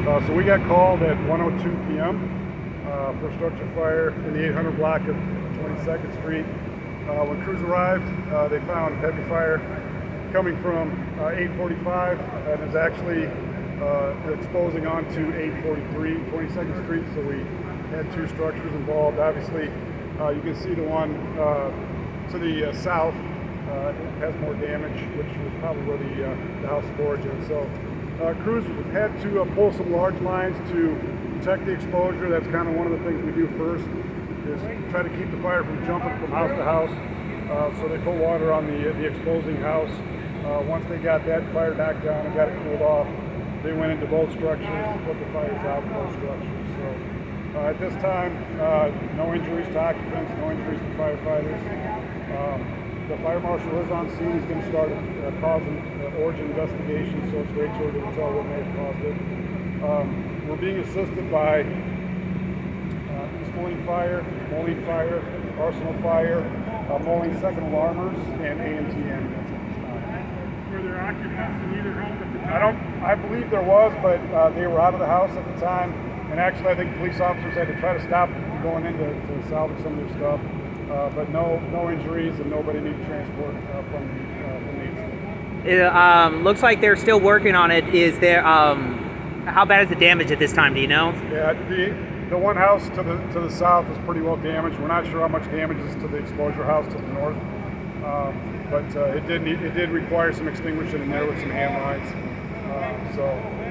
So we got called at 1:02 p.m. For structure fire in the 800 block of 22nd Street. When crews arrived, they found heavy fire coming from 845 and is actually exposing onto 843 22nd Street. So we had two structures involved. Obviously, you can see the one to the south has more damage, which was probably where the house of origin. So crews had to pull some large lines to protect the exposure. That's kind of one of the things we do first, is try to keep the fire from jumping from house to house. So they put water on the exposing house. Once they got that fire knocked down and got it cooled off, they went into both structures to put the fires out in both structures. So at this time, no injuries to occupants, no injuries to firefighters. The fire marshal is on scene. He's going to start a cause and origin investigation, so it's way too early to tell what may have caused it. We're being assisted by East Moline Fire, Moline Fire, Arsenal Fire, Moline Second Alarmers, and AMT ambulance at this time. Were there occupants in either home at the time? I believe there was, but they were out of the house at the time. And actually, I think police officers had to try to stop them from going in to salvage some of their stuff. But no injuries, and nobody needed transport from the incident. It looks like they're still working on it. Is there? How bad is the damage at this time? Do you know? Yeah, the one house to the south is pretty well damaged. We're not sure how much damage is to the exposure house to the north, but it did require some extinguishing in there with some hand lines. So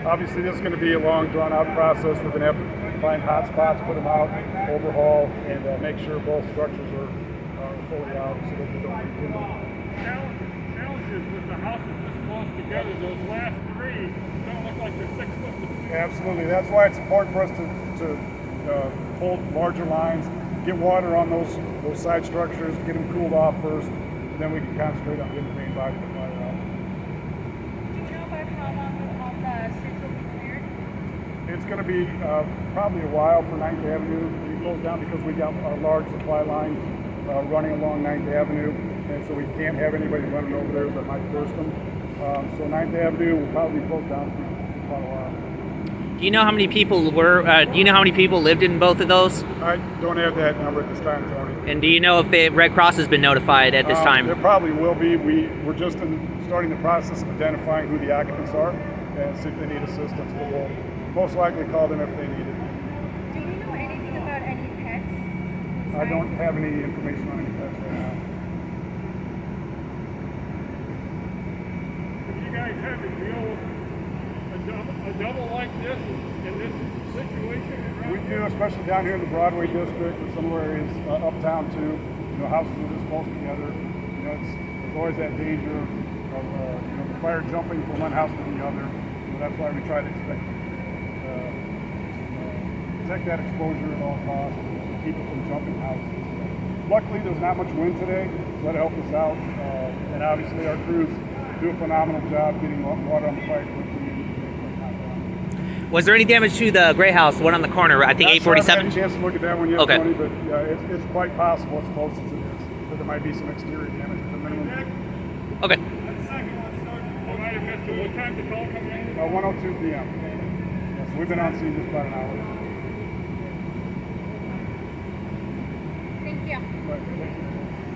obviously this is going to be a long, drawn-out process. We're going to have to find hot spots, put them out, overhaul, and make sure both structures are fully out so that they don't continue. Challenges with the houses this close together. Those last three don't look like they're 6 foot between. Absolutely. That's why it's important for us to pull larger lines, get water on those side structures, get them cooled off first, and then we can concentrate on getting the main body of the fire out. Do you know about how long all the streets will be cleared? It's going to be probably a while for 9th Avenue to be closed down because we got our large supply lines running along 9th Avenue, and so we can't have anybody running over there that might burst them. So 9th Avenue will probably be closed down for quite a while. Do you know how many people were? Do you know how many people lived in both of those? I don't have that number at this time, Tony. And do you know if the Red Cross has been notified at this time? There probably will be. We're just starting the process of identifying who the occupants are and see if they need assistance. But we'll most likely call them if they need it. Do you know anything about any pets? I don't have any information on any pets right now. If you guys have to deal with a double like this in this situation? We do, especially down here in the Broadway district and some areas uptown too. You know, houses are this close together. You know, there's always that danger of the fire jumping from one house to the other. So that's why we try to protect that exposure at all costs and keep it from jumping houses. Luckily, there's not much wind today, so that helped us out. And obviously, our crews do a phenomenal job getting water on the fire quickly. Was there any damage to the gray house, the one on the corner? I think 847. I haven't had a chance to look at that one yet, Okay. Tony, but yeah, it's quite possible, as close as it is, that there might be some exterior damage at the minimum. Okay. I might have missed it. What time did the call come in? 1:02 p.m. Yes, we've been on scene just about an hour. Thank you. Right, thank you.